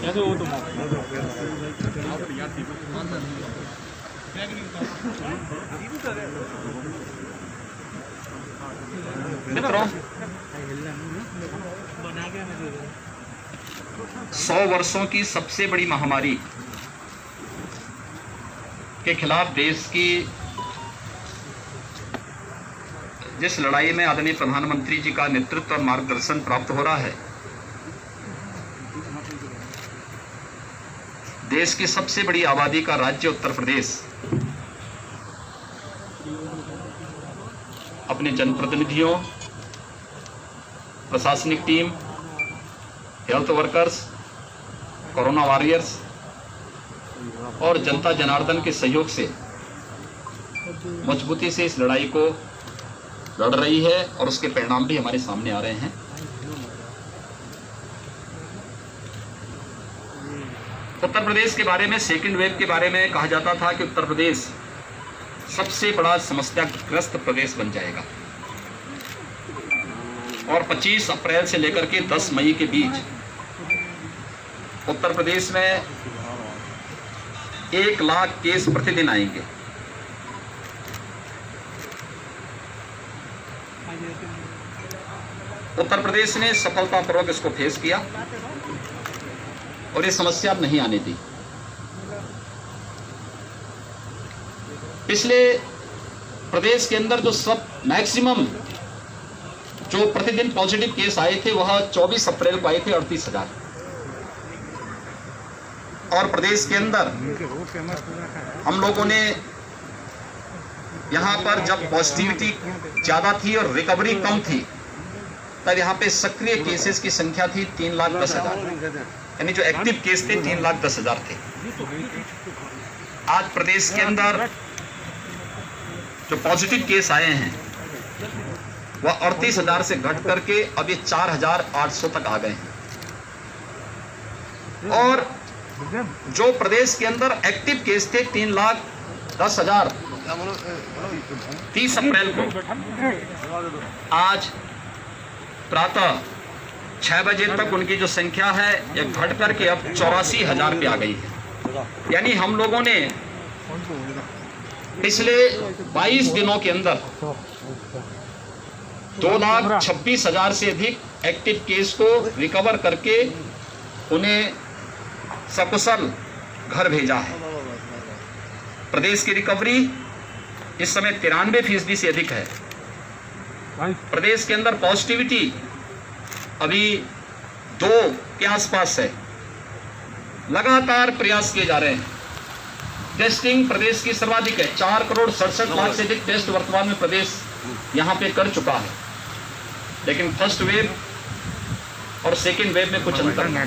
मित्रों, 100 वर्षों की सबसे बड़ी महामारी के खिलाफ देश की जिस लड़ाई में आदरणीय प्रधानमंत्री जी का नेतृत्व और मार्गदर्शन प्राप्त हो रहा है, देश की सबसे बड़ी आबादी का राज्य उत्तर प्रदेश अपने जनप्रतिनिधियों, प्रशासनिक team, health workers, corona warriors और जनता जनार्दन के सहयोग से मजबूती से इस लड़ाई को लड़ रही है और उसके परिणाम भी हमारे सामने आ रहे हैं। उत्तर प्रदेश के बारे में, सेकंड वेव के बारे में कहा जाता था कि उत्तर प्रदेश सबसे बड़ा समस्याग्रस्त प्रदेश बन जाएगा और 25 अप्रैल से लेकर के 10 मई के बीच उत्तर प्रदेश में 1 लाख केस प्रतिदिन आएंगे। उत्तर प्रदेश ने सफलतापूर्वक इसको फेस किया और ये समस्या नहीं आने दी। पिछले प्रदेश के अंदर जो सब मैक्सिमम जो प्रतिदिन पॉजिटिव केस आए थे वह 24 अप्रैल को आए थे 38,000 और प्रदेश के अंदर हम लोगों ने यहाँ पर जब पॉजिटिविटी ज्यादा थी और रिकवरी कम थी तब यहाँ पे सक्रिय केसेस की संख्या थी 3,10,000, यानी जो एक्टिव केस थे 3,10,000 थे। आज प्रदेश के अंदर जो पॉजिटिव केस आए हैं वह 38,000 से घट करके अब ये 4,800 तक आ गए हैं और जो प्रदेश के अंदर एक्टिव केस थे 3,10,000 30 अप्रैल को आज प्रातः 6 बजे तक उनकी जो संख्या है यह घट करके अब 84,000 पे आ गई है। यानी हम लोगों ने पिछले 22 दिनों के अंदर 2,26,000 से अधिक एक्टिव केस को रिकवर करके उन्हें सकुशल घर भेजा है। प्रदेश की रिकवरी इस समय 93% से अधिक है। प्रदेश के अंदर पॉजिटिविटी अभी 2 के आसपास है। लगातार प्रयास किए जा रहे हैं। टेस्टिंग प्रदेश की सर्वाधिक है। 4,67,00,000 से अधिक टेस्ट वर्तमान में प्रदेश यहां पे कर चुका है, लेकिन फर्स्ट वेव और सेकेंड वेव में कुछ अंतर है।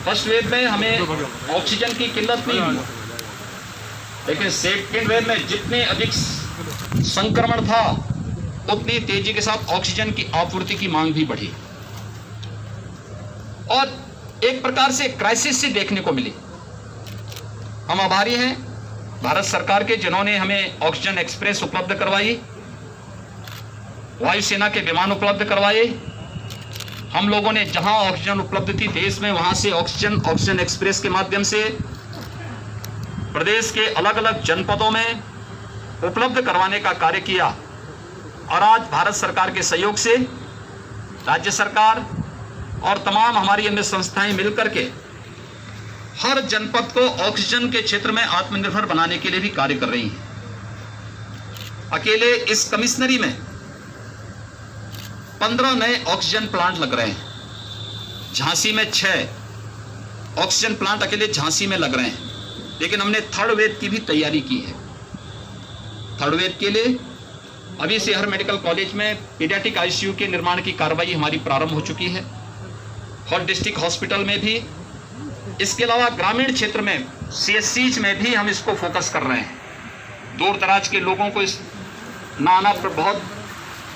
फर्स्ट वेव में हमें ऑक्सीजन की किल्लत नहीं हुई, लेकिन सेकेंड वेव में जितने अधिक संक्रमण था उतनी तेजी के साथ ऑक्सीजन की आपूर्ति की मांग भी बढ़ी और एक प्रकार से क्राइसिस से देखने को मिली। हम आभारी हैं भारत सरकार के, जिन्होंने हमें ऑक्सीजन एक्सप्रेस उपलब्ध करवाई, वायुसेना के विमान उपलब्ध करवाए। हम लोगों ने जहां ऑक्सीजन उपलब्ध थी देश में, वहां से ऑक्सीजन एक्सप्रेस के माध्यम से प्रदेश के अलग अलग जनपदों में उपलब्ध करवाने का कार्य किया और आज भारत सरकार के सहयोग से राज्य सरकार और तमाम हमारी अन्य संस्थाएं मिलकर के हर जनपद को ऑक्सीजन के क्षेत्र में आत्मनिर्भर बनाने के लिए भी कार्य कर रही हैं। अकेले इस कमिश्नरी में 15 नए ऑक्सीजन प्लांट लग रहे हैं। झांसी में 6 ऑक्सीजन प्लांट अकेले झांसी में लग रहे हैं, लेकिन हमने थर्ड वेव की भी तैयारी की है। थर्ड वेव के लिए अभी से हर मेडिकल कॉलेज में पीडियाट्रिक आईसीयू के निर्माण की कार्रवाई हमारी प्रारंभ हो चुकी है, हर डिस्ट्रिक्ट हॉस्पिटल में भी। इसके अलावा ग्रामीण क्षेत्र में सीएससीज में भी हम इसको फोकस कर रहे हैं। दूर दराज के लोगों को इस नाना पर बहुत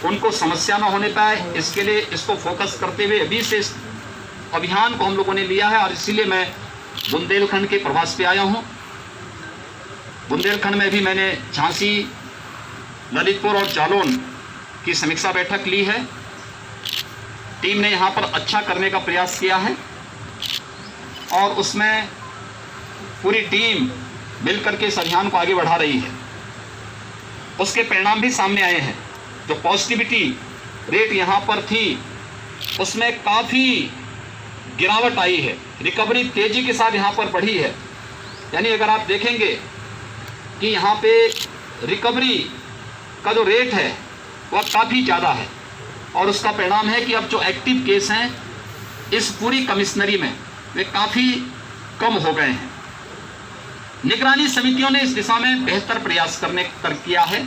उनको समस्या ना होने पाए, इसके लिए इसको फोकस करते हुए अभी से इस अभियान को हम लोगों ने लिया है और इसीलिए मैं बुंदेलखंड के प्रवास पे आया हूं। बुंदेलखंड में भी मैंने झांसी, ललितपुर और जालौन की समीक्षा बैठक ली है। टीम ने यहां पर अच्छा करने का प्रयास किया है और उसमें पूरी टीम मिलकर के इस अभियान को आगे बढ़ा रही है। उसके परिणाम भी सामने आए हैं। जो पॉजिटिविटी रेट यहाँ पर थी उसमें काफ़ी गिरावट आई है, रिकवरी तेजी के साथ यहाँ पर बढ़ी है। यानी अगर आप देखेंगे कि यहाँ पे रिकवरी का जो रेट है वह काफ़ी ज़्यादा है, और उसका परिणाम है कि अब जो एक्टिव केस हैं इस पूरी कमिश्नरी में वे काफ़ी कम हो गए हैं। निगरानी समितियों ने इस दिशा में बेहतर प्रयास किया है।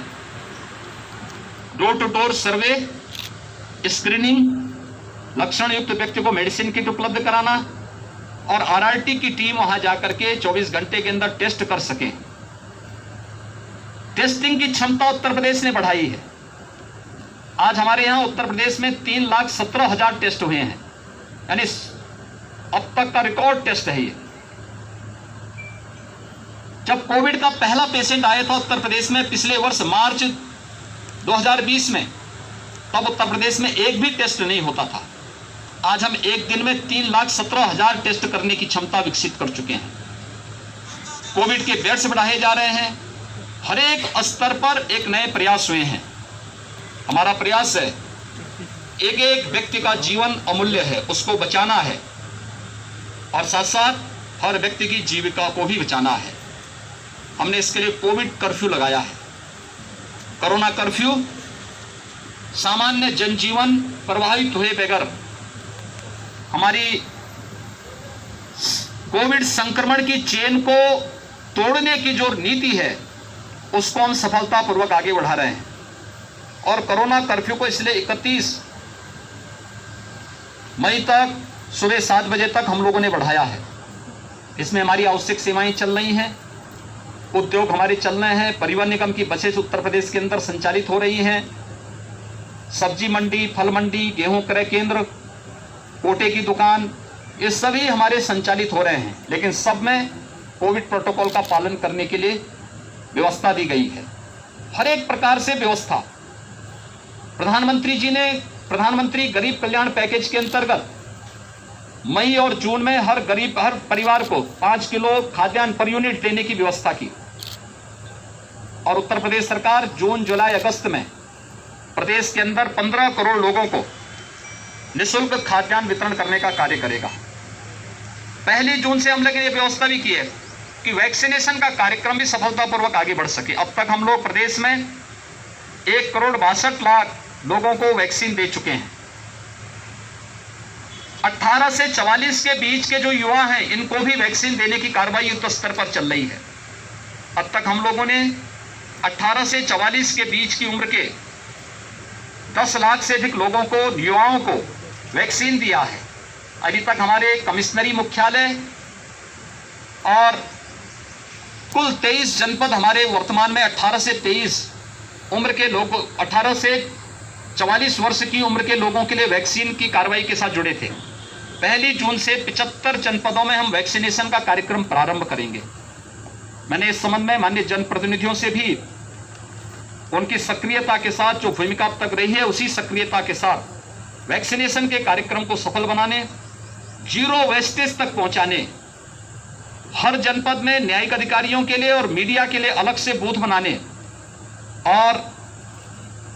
Door to door survey, screening, लक्षण युक्त व्यक्ति को मेडिसिन किट उपलब्ध कराना और आरआरटी की टीम वहां जाकर के 24 घंटे के अंदर टेस्ट कर सके। टेस्टिंग की क्षमता उत्तर प्रदेश ने बढ़ाई है। आज हमारे यहां उत्तर प्रदेश में 3,17,000 टेस्ट हुए हैं, यानी अब तक का रिकॉर्ड टेस्ट है ये। जब कोविड का पहला पेशेंट आया था उत्तर प्रदेश में पिछले वर्ष मार्च 2020 में, तब उत्तर प्रदेश में एक भी टेस्ट नहीं होता था। आज हम एक दिन में 3,17,000 टेस्ट करने की क्षमता विकसित कर चुके हैं। कोविड के बेड्स बढ़ाए जा रहे हैं। हर एक स्तर पर एक नए प्रयास हुए हैं। हमारा प्रयास है, एक एक व्यक्ति का जीवन अमूल्य है, उसको बचाना है, और साथ साथ हर व्यक्ति की जीविका को भी बचाना है। हमने इसके लिए कोविड कर्फ्यू लगाया है। कोरोना कर्फ्यू सामान्य जनजीवन प्रभावित हुए बगैर हमारी कोविड संक्रमण की चेन को तोड़ने की जो नीति है उसको हम सफलतापूर्वक आगे बढ़ा रहे हैं। और कोरोना कर्फ्यू को इसलिए 31 मई तक सुबह 7 बजे तक हम लोगों ने बढ़ाया है। इसमें हमारी आवश्यक सेवाएं चल रही हैं, उद्योग हमारे चल रहे हैं, परिवहन निगम की बसें उत्तर प्रदेश के अंदर संचालित हो रही हैं, सब्जी मंडी, फल मंडी, गेहूं क्रय केंद्र, कोटे की दुकान, ये सभी हमारे संचालित हो रहे हैं। लेकिन सब में कोविड प्रोटोकॉल का पालन करने के लिए व्यवस्था दी गई है। हर एक प्रकार से व्यवस्था प्रधानमंत्री जी ने प्रधानमंत्री गरीब कल्याण पैकेज के अंतर्गत मई और जून में हर परिवार को 5 किलो खाद्यान्न पर यूनिट देने की व्यवस्था की। और उत्तर प्रदेश सरकार जून, जुलाई, अगस्त में प्रदेश के अंदर 15 करोड़ लोगों को निःशुल्क खाद्यान्न वितरण करने का कार्य करेगा। 1 जून से हम लोगों ने ये व्यवस्था भी की है कि वैक्सीनेशन का कार्यक्रम भी सफलतापूर्वक आगे बढ़ सके। अब तक हम लोग प्रदेश में 1,62,00,000 लोगों को वैक्सीन दे चुके हैं। 18 से 44 के बीच के जो युवा हैं इनको भी वैक्सीन देने की कार्रवाई युद्ध स्तर पर चल रही है। अब तक हम लोगों ने 18 से 44 के बीच की उम्र के 10 लाख से अधिक लोगों को, युवाओं को वैक्सीन दिया है। अभी तक हमारे कमिश्नरी मुख्यालय और कुल 23 जनपद हमारे वर्तमान में 18 से 23 उम्र के लोग 18 से 44 वर्ष की उम्र के लोगों के लिए वैक्सीन की कार्रवाई के साथ जुड़े थे। 1 जून से 75 जनपदों में हम वैक्सीनेशन का कार्यक्रम प्रारंभ करेंगे। मैंने इस संबंध में माननीय जनप्रतिनिधियों से भी उनकी सक्रियता के साथ जो भूमिका अब तक रही है उसी सक्रियता के साथ वैक्सीनेशन के कार्यक्रम को सफल बनाने, जीरो वेस्टेज तक पहुंचाने, हर जनपद में न्यायिक अधिकारियों के लिए और मीडिया के लिए अलग से बूथ बनाने और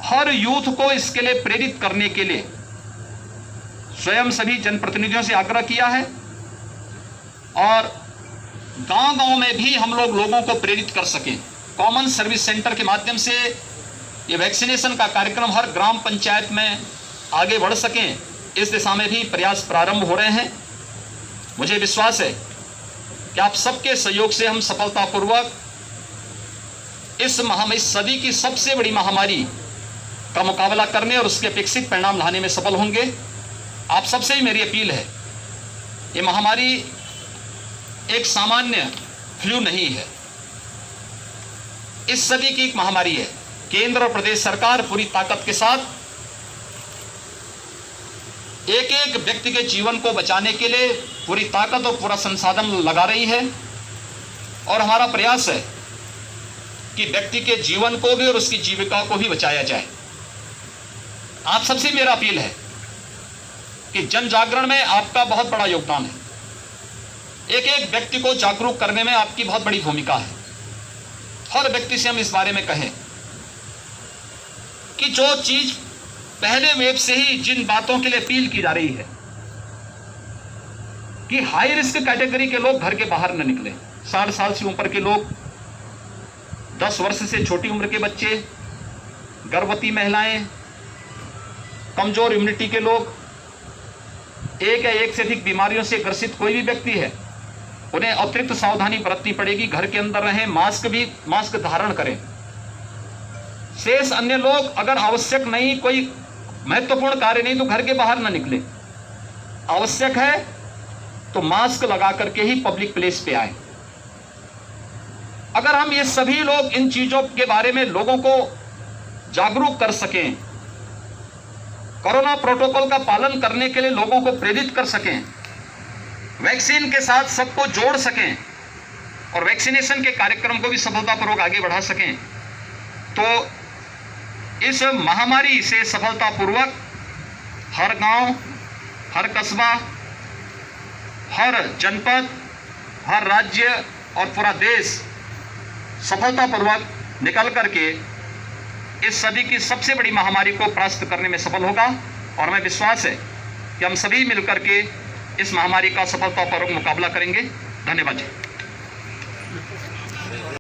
हर यूथ को इसके लिए प्रेरित करने के लिए स्वयं सभी जनप्रतिनिधियों से आग्रह किया है। और गांव-गांव में भी हम लोगों को प्रेरित कर सकें। कॉमन सर्विस सेंटर के माध्यम से ये वैक्सीनेशन का कार्यक्रम हर ग्राम पंचायत में आगे बढ़ सकें, इस दिशा में भी प्रयास प्रारंभ हो रहे हैं। मुझे विश्वास है कि आप सबके सहयोग से हम सफलतापूर्वक इस सदी की सबसे बड़ी महामारी का मुकाबला करने और उसके अपेक्षित परिणाम लाने में सफल होंगे। आप सबसे ही मेरी अपील है, ये महामारी एक सामान्य फ्लू नहीं है, इस सदी की एक महामारी है। केंद्र और प्रदेश सरकार पूरी ताकत के साथ एक एक व्यक्ति के जीवन को बचाने के लिए पूरी ताकत और पूरा संसाधन लगा रही है। और हमारा प्रयास है कि व्यक्ति के जीवन को भी और उसकी जीविका को भी बचाया जाए। आप सबसे मेरा अपील है कि जन जागरण में आपका बहुत बड़ा योगदान है। एक एक व्यक्ति को जागरूक करने में आपकी बहुत बड़ी भूमिका है। हर व्यक्ति से हम इस बारे में कहें कि जो चीज पहले वेव से ही जिन बातों के लिए अपील की जा रही है कि हाई रिस्क कैटेगरी के लोग घर के बाहर न निकले, 60 साल से ऊपर के लोग, 10 वर्ष से छोटी उम्र के बच्चे, गर्भवती महिलाएं, कमजोर इम्यूनिटी के लोग, एक या एक से अधिक बीमारियों से ग्रसित कोई भी व्यक्ति है, उन्हें अतिरिक्त सावधानी बरतनी पड़ेगी। घर के अंदर रहें, मास्क धारण करें। शेष अन्य लोग अगर आवश्यक नहीं, कोई महत्वपूर्ण कार्य नहीं, तो घर के बाहर न निकले। आवश्यक है तो मास्क लगा करके ही पब्लिक प्लेस पे आए। अगर हम ये सभी लोग इन चीजों के बारे में लोगों को जागरूक कर सकें, कोरोना प्रोटोकॉल का पालन करने के लिए लोगों को प्रेरित कर सकें, वैक्सीन के साथ सबको जोड़ सकें और वैक्सीनेशन के कार्यक्रम को भी सफलतापूर्वक आगे बढ़ा सकें, तो इस महामारी से सफलतापूर्वक हर गांव, हर कस्बा, हर जनपद, हर राज्य और पूरा देश सफलतापूर्वक निकल करके इस सदी की सबसे बड़ी महामारी को परास्त करने में सफल होगा। और हमें विश्वास है कि हम सभी मिलकर के इस महामारी का सफलतापूर्वक मुकाबला करेंगे। धन्यवाद जी।